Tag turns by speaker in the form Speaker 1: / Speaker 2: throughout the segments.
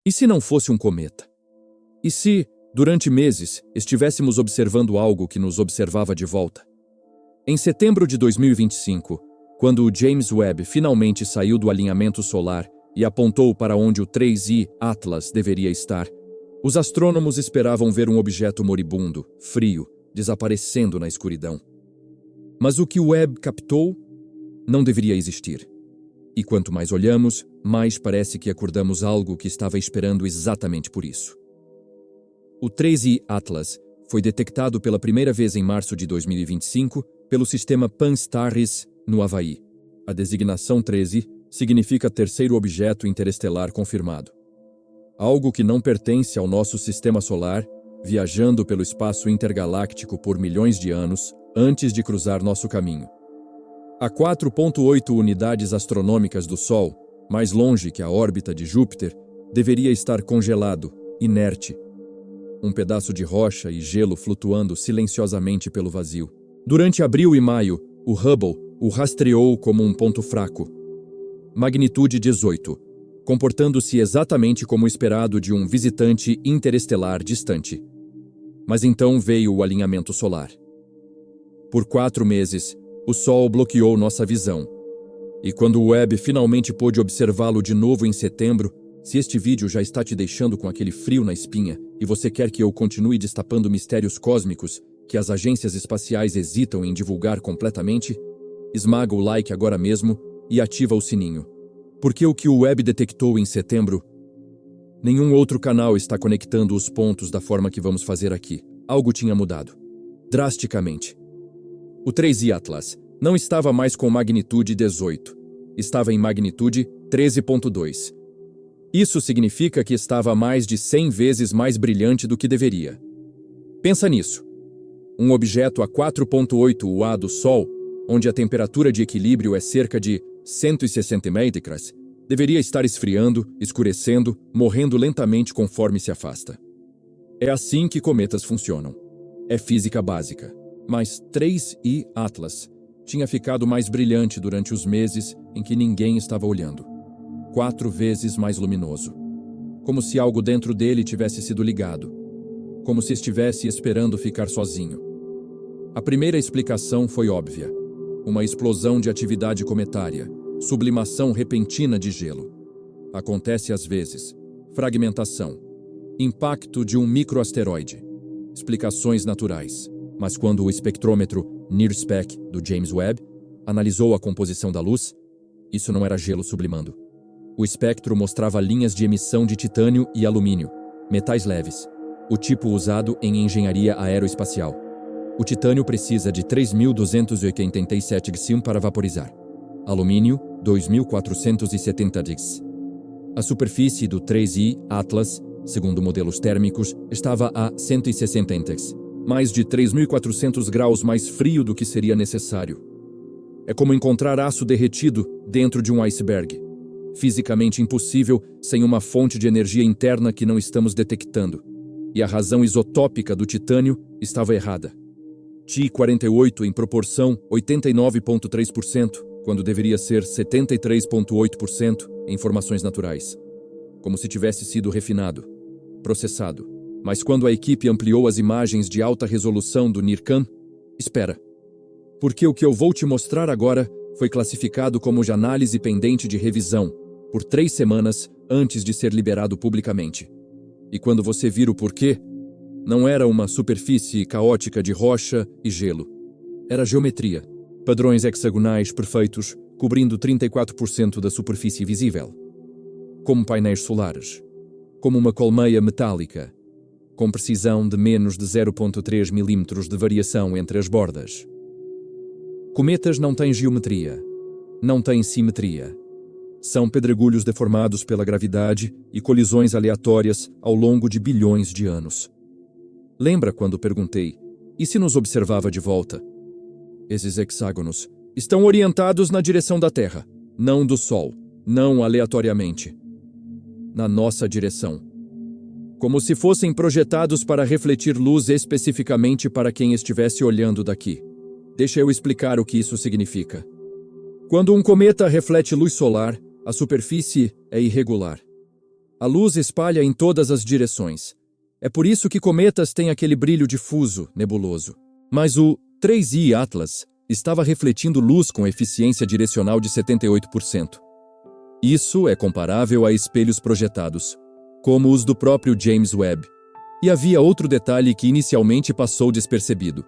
Speaker 1: E se não fosse um cometa? E se, durante meses, estivéssemos observando algo que nos observava de volta? Em setembro de 2025, quando o James Webb finalmente saiu do alinhamento solar e apontou para onde o 3I Atlas deveria estar, os astrônomos esperavam ver um objeto moribundo, frio, desaparecendo na escuridão. Mas o que o Webb captou não deveria existir. E quanto mais olhamos, mais parece que acordamos algo que estava esperando exatamente por isso. O 3I Atlas foi detectado pela primeira vez em março de 2025 pelo sistema Pan-STARRS, no Havaí. A designação 13 significa terceiro objeto interestelar confirmado. Algo que não pertence ao nosso sistema solar, viajando pelo espaço intergaláctico por milhões de anos antes de cruzar nosso caminho. A 4,8 unidades astronômicas do Sol, mais longe que a órbita de Júpiter, deveria estar congelado, inerte. Um pedaço de rocha e gelo flutuando silenciosamente pelo vazio. Durante abril e maio, o Hubble o rastreou como um ponto fraco. Magnitude 18, comportando-se exatamente como esperado de um visitante interestelar distante. Mas então veio o alinhamento solar. Por 4 meses, o Sol bloqueou nossa visão. E quando o Webb finalmente pôde observá-lo de novo em setembro, se este vídeo já está te deixando com aquele frio na espinha e você quer que eu continue destapando mistérios cósmicos que as agências espaciais hesitam em divulgar completamente, esmaga o like agora mesmo e ativa o sininho. Porque o que o Webb detectou em setembro, nenhum outro canal está conectando os pontos da forma que vamos fazer aqui. Algo tinha mudado. Drasticamente. O 3I Atlas não estava mais com magnitude 18. Estava em magnitude 13,2. Isso significa que estava mais de 100 vezes mais brilhante do que deveria. Pensa nisso. Um objeto a 4,8 UA do Sol, onde a temperatura de equilíbrio é cerca de 160 micras, deveria estar esfriando, escurecendo, morrendo lentamente conforme se afasta. É assim que cometas funcionam. É física básica. Mas 3I Atlas tinha ficado mais brilhante durante os meses em que ninguém estava olhando. 4 vezes mais luminoso. Como se algo dentro dele tivesse sido ligado. Como se estivesse esperando ficar sozinho. A primeira explicação foi óbvia. Uma explosão de atividade cometária. Sublimação repentina de gelo. Acontece às vezes. Fragmentação. Impacto de um microasteroide. Explicações naturais. Mas quando o espectrômetro NIRSPEC do James Webb analisou a composição da luz, isso não era gelo sublimando. O espectro mostrava linhas de emissão de titânio e alumínio, metais leves, o tipo usado em engenharia aeroespacial. O titânio precisa de 3.287 GSim para vaporizar. Alumínio, 2.470 GS. A superfície do 3I Atlas, segundo modelos térmicos, estava a 160 GS. Mais de 3.400 graus mais frio do que seria necessário. É como encontrar aço derretido dentro de um iceberg. Fisicamente impossível sem uma fonte de energia interna que não estamos detectando. E a razão isotópica do titânio estava errada. Ti-48 em proporção 89,3%, quando deveria ser 73,8% em formações naturais. Como se tivesse sido refinado, processado. Mas quando a equipe ampliou as imagens de alta resolução do NIRCam, espera. Porque o que eu vou te mostrar agora foi classificado como de análise pendente de revisão, por 3 semanas antes de ser liberado publicamente. E quando você vir o porquê, não era uma superfície caótica de rocha e gelo. Era geometria, padrões hexagonais perfeitos, cobrindo 34% da superfície visível. Como painéis solares. Como uma colmeia metálica. Com precisão de menos de 0,3 milímetros de variação entre as bordas. Cometas não têm geometria, não têm simetria. São pedregulhos deformados pela gravidade e colisões aleatórias ao longo de bilhões de anos. Lembra quando perguntei, e se nos observava de volta? Esses hexágonos estão orientados na direção da Terra, não do Sol, não aleatoriamente. Na nossa direção. Como se fossem projetados para refletir luz especificamente para quem estivesse olhando daqui. Deixa eu explicar o que isso significa. Quando um cometa reflete luz solar, a superfície é irregular. A luz espalha em todas as direções. É por isso que cometas têm aquele brilho difuso, nebuloso. Mas o 3I Atlas estava refletindo luz com eficiência direcional de 78%. Isso é comparável a espelhos projetados, como os do próprio James Webb. E havia outro detalhe que inicialmente passou despercebido.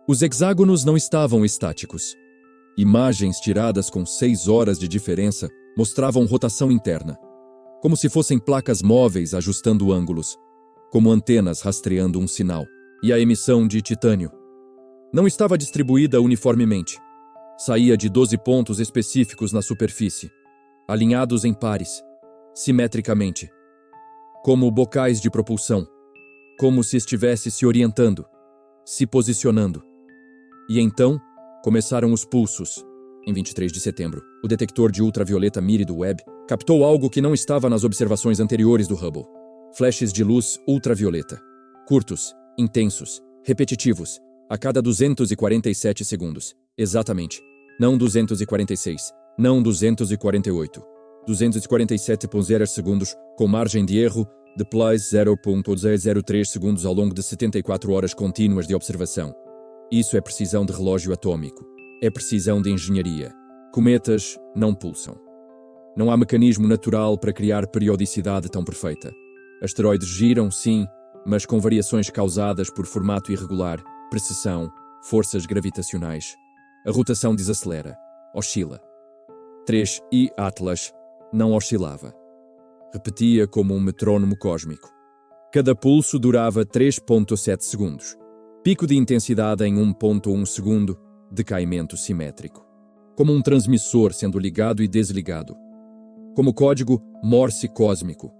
Speaker 1: Os hexágonos não estavam estáticos. Imagens tiradas com 6 horas de diferença mostravam rotação interna, como se fossem placas móveis ajustando ângulos, como antenas rastreando um sinal. E a emissão de titânio não estava distribuída uniformemente. Saía de 12 pontos específicos na superfície, alinhados em pares, simetricamente, como bocais de propulsão, como se estivesse se orientando, se posicionando. E então, começaram os pulsos. Em 23 de setembro, o detector de ultravioleta MIRI do Webb captou algo que não estava nas observações anteriores do Hubble. Flashes de luz ultravioleta, curtos, intensos, repetitivos, a cada 247 segundos. Exatamente. Não 246, não 248. 247,0 segundos, com margem de erro de plus 0,003 segundos ao longo de 74 horas contínuas de observação. Isso é precisão de relógio atômico. É precisão de engenharia. Cometas não pulsam. Não há mecanismo natural para criar periodicidade tão perfeita. Asteroides giram, sim, mas com variações causadas por formato irregular, precessão, forças gravitacionais. A rotação desacelera, oscila. 3I Atlas não oscilava. Repetia como um metrônomo cósmico. Cada pulso durava 3,7 segundos. Pico de intensidade em 1,1 segundo, decaimento simétrico. Como um transmissor sendo ligado e desligado. Como código Morse cósmico.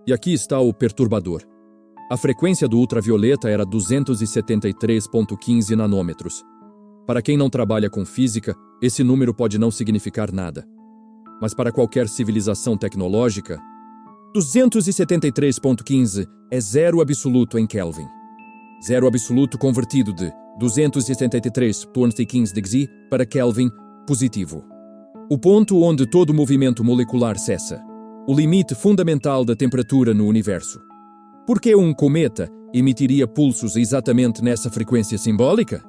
Speaker 1: E aqui está o perturbador. A frequência do ultravioleta era 273,15 nanômetros. Para quem não trabalha com física, esse número pode não significar nada. Mas para qualquer civilização tecnológica, 273,15 é zero absoluto em Kelvin. Zero absoluto convertido de 273,15 de Xi para Kelvin positivo. O ponto onde todo movimento molecular cessa. O limite fundamental da temperatura no universo. Por que um cometa emitiria pulsos exatamente nessa frequência simbólica?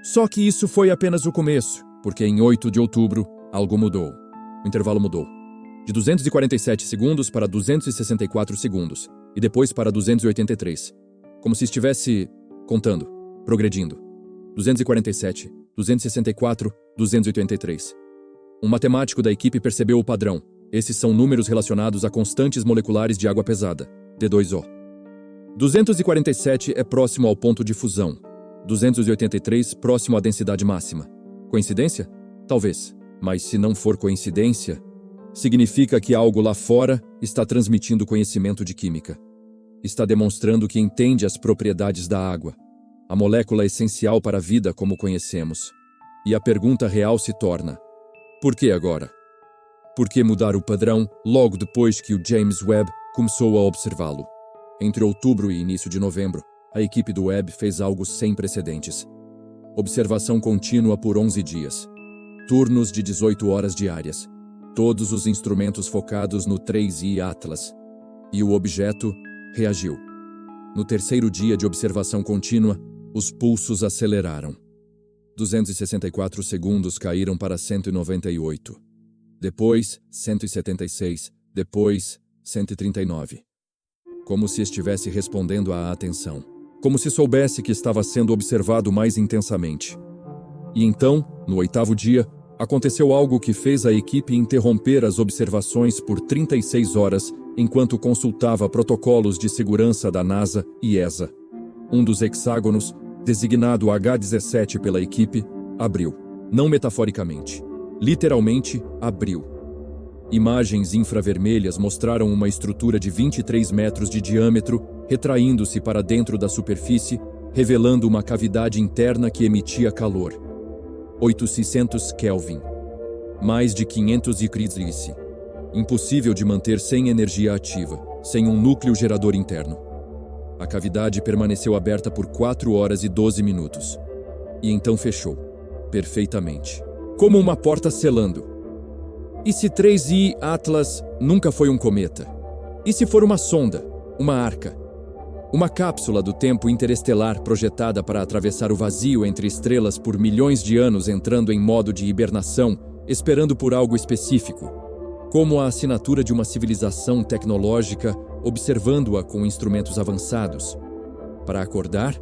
Speaker 1: Só que isso foi apenas o começo, porque em 8 de outubro algo mudou. O intervalo mudou. De 247 segundos para 264 segundos, e depois para 283. Como se estivesse contando, progredindo. 247, 264, 283. Um matemático da equipe percebeu o padrão. Esses são números relacionados a constantes moleculares de água pesada, D2O. 247 é próximo ao ponto de fusão. 283 próximo à densidade máxima. Coincidência? Talvez. Mas se não for coincidência, significa que algo lá fora está transmitindo conhecimento de química. Está demonstrando que entende as propriedades da água, a molécula essencial para a vida como conhecemos. E a pergunta real se torna: por que agora? Por que mudar o padrão logo depois que o James Webb começou a observá-lo? Entre outubro e início de novembro, a equipe do Webb fez algo sem precedentes. Observação contínua por 11 dias. Turnos de 18 horas diárias. Todos os instrumentos focados no 3I Atlas. E o objeto reagiu. No terceiro dia de observação contínua, os pulsos aceleraram. 264 segundos caíram para 198. Depois, 176. Depois, 139. Como se estivesse respondendo à atenção. Como se soubesse que estava sendo observado mais intensamente. E então, no 8º dia, aconteceu algo que fez a equipe interromper as observações por 36 horas enquanto consultava protocolos de segurança da NASA e ESA. Um dos hexágonos, designado H17 pela equipe, abriu. Não metaforicamente. Literalmente, abriu. Imagens infravermelhas mostraram uma estrutura de 23 metros de diâmetro retraindo-se para dentro da superfície, revelando uma cavidade interna que emitia calor. 800 Kelvin. Mais de 500 degrees. Impossível de manter sem energia ativa, sem um núcleo gerador interno. A cavidade permaneceu aberta por 4 horas e 12 minutos. E então fechou. Perfeitamente. Como uma porta selando. E se 3I Atlas nunca foi um cometa? E se for uma sonda, uma arca, uma cápsula do tempo interestelar projetada para atravessar o vazio entre estrelas por milhões de anos, entrando em modo de hibernação, esperando por algo específico, como a assinatura de uma civilização tecnológica, observando-a com instrumentos avançados. Para acordar?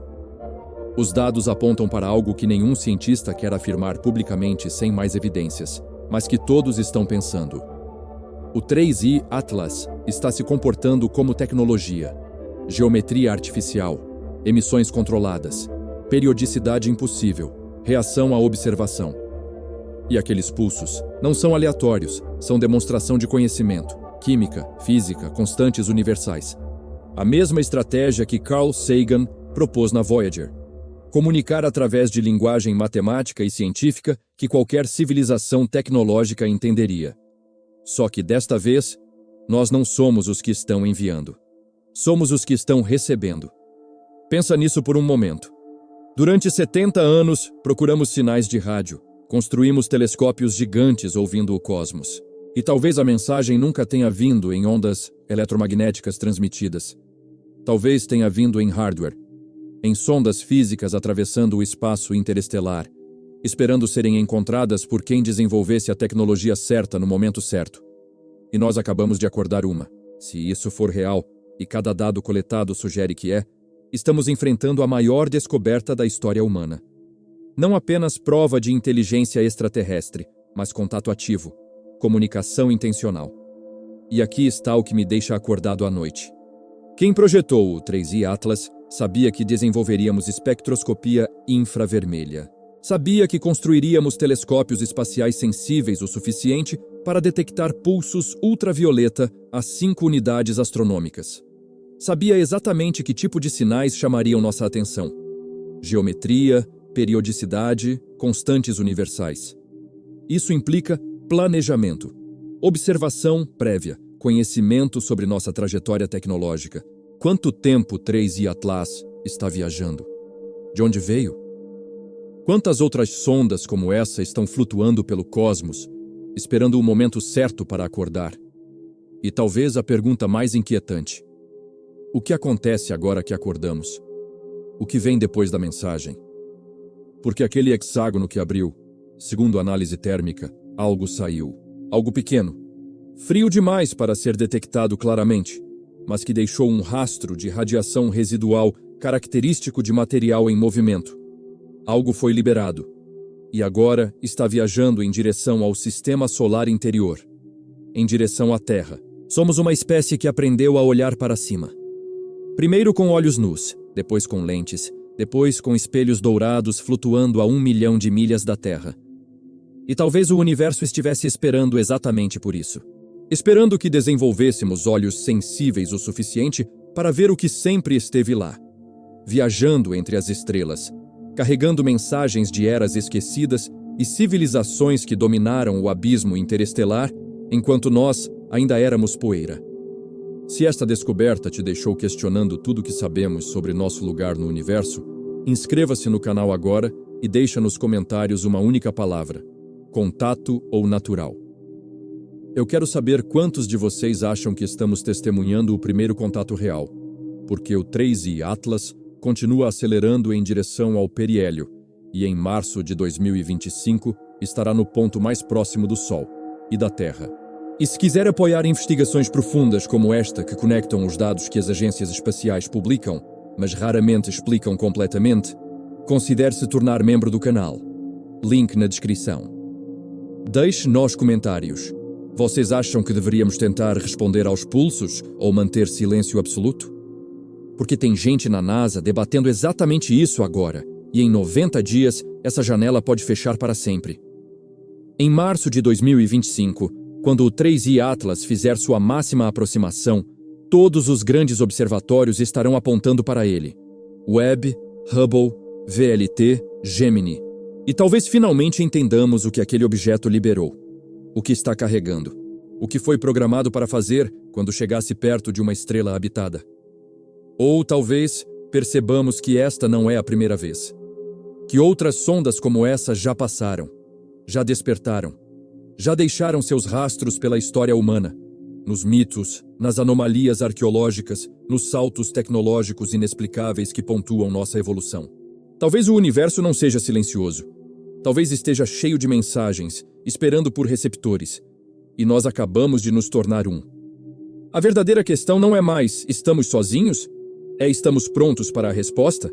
Speaker 1: Os dados apontam para algo que nenhum cientista quer afirmar publicamente sem mais evidências, mas que todos estão pensando. O 3I Atlas está se comportando como tecnologia. Geometria artificial, emissões controladas, periodicidade impossível, reação à observação. E aqueles pulsos não são aleatórios, são demonstração de conhecimento, química, física, constantes universais. A mesma estratégia que Carl Sagan propôs na Voyager. Comunicar através de linguagem matemática e científica que qualquer civilização tecnológica entenderia. Só que desta vez, nós não somos os que estão enviando. Somos os que estão recebendo. Pensa nisso por um momento. Durante 70 anos, procuramos sinais de rádio, construímos telescópios gigantes ouvindo o cosmos. E talvez a mensagem nunca tenha vindo em ondas eletromagnéticas transmitidas. Talvez tenha vindo em hardware, em sondas físicas atravessando o espaço interestelar, esperando serem encontradas por quem desenvolvesse a tecnologia certa no momento certo. E nós acabamos de acordar uma. Se isso for real, e cada dado coletado sugere que é, estamos enfrentando a maior descoberta da história humana. Não apenas prova de inteligência extraterrestre, mas contato ativo, comunicação intencional. E aqui está o que me deixa acordado à noite. Quem projetou o 3I Atlas sabia que desenvolveríamos espectroscopia infravermelha. Sabia que construiríamos telescópios espaciais sensíveis o suficiente para detectar pulsos ultravioleta a 5 unidades astronômicas. Sabia exatamente que tipo de sinais chamariam nossa atenção. Geometria, periodicidade, constantes universais. Isso implica planejamento, observação prévia, conhecimento sobre nossa trajetória tecnológica. Quanto tempo o 3I Atlas está viajando? De onde veio? Quantas outras sondas como essa estão flutuando pelo cosmos, esperando o momento certo para acordar? E talvez a pergunta mais inquietante: o que acontece agora que acordamos? O que vem depois da mensagem? Porque aquele hexágono que abriu, segundo a análise térmica, algo saiu. Algo pequeno. Frio demais para ser detectado claramente, mas que deixou um rastro de radiação residual característico de material em movimento. Algo foi liberado. E agora está viajando em direção ao sistema solar interior. Em direção à Terra. Somos uma espécie que aprendeu a olhar para cima. Primeiro com olhos nus, depois com lentes, depois com espelhos dourados flutuando a 1 milhão de milhas da Terra. E talvez o universo estivesse esperando exatamente por isso. Esperando que desenvolvêssemos olhos sensíveis o suficiente para ver o que sempre esteve lá. Viajando entre as estrelas, carregando mensagens de eras esquecidas e civilizações que dominaram o abismo interestelar, enquanto nós ainda éramos poeira. Se esta descoberta te deixou questionando tudo o que sabemos sobre nosso lugar no universo, inscreva-se no canal agora e deixa nos comentários uma única palavra: contato ou natural. Eu quero saber quantos de vocês acham que estamos testemunhando o primeiro contato real, porque o 3I Atlas continua acelerando em direção ao periélio e em março de 2025 estará no ponto mais próximo do Sol e da Terra. E se quiser apoiar investigações profundas como esta que conectam os dados que as agências espaciais publicam, mas raramente explicam completamente, considere se tornar membro do canal. Link na descrição. Deixe nos comentários. Vocês acham que deveríamos tentar responder aos pulsos ou manter silêncio absoluto? Porque tem gente na NASA debatendo exatamente isso agora, e em 90 dias essa janela pode fechar para sempre. Em março de 2025, quando o 3I Atlas fizer sua máxima aproximação, todos os grandes observatórios estarão apontando para ele. Webb, Hubble, VLT, Gemini. E talvez finalmente entendamos o que aquele objeto liberou. O que está carregando. O que foi programado para fazer quando chegasse perto de uma estrela habitada. Ou talvez percebamos que esta não é a primeira vez. Que outras sondas como essa já passaram, já despertaram, já deixaram seus rastros pela história humana, nos mitos, nas anomalias arqueológicas, nos saltos tecnológicos inexplicáveis que pontuam nossa evolução. Talvez o universo não seja silencioso. Talvez esteja cheio de mensagens, esperando por receptores. E nós acabamos de nos tornar um. A verdadeira questão não é mais: estamos sozinhos? É: estamos prontos para a resposta?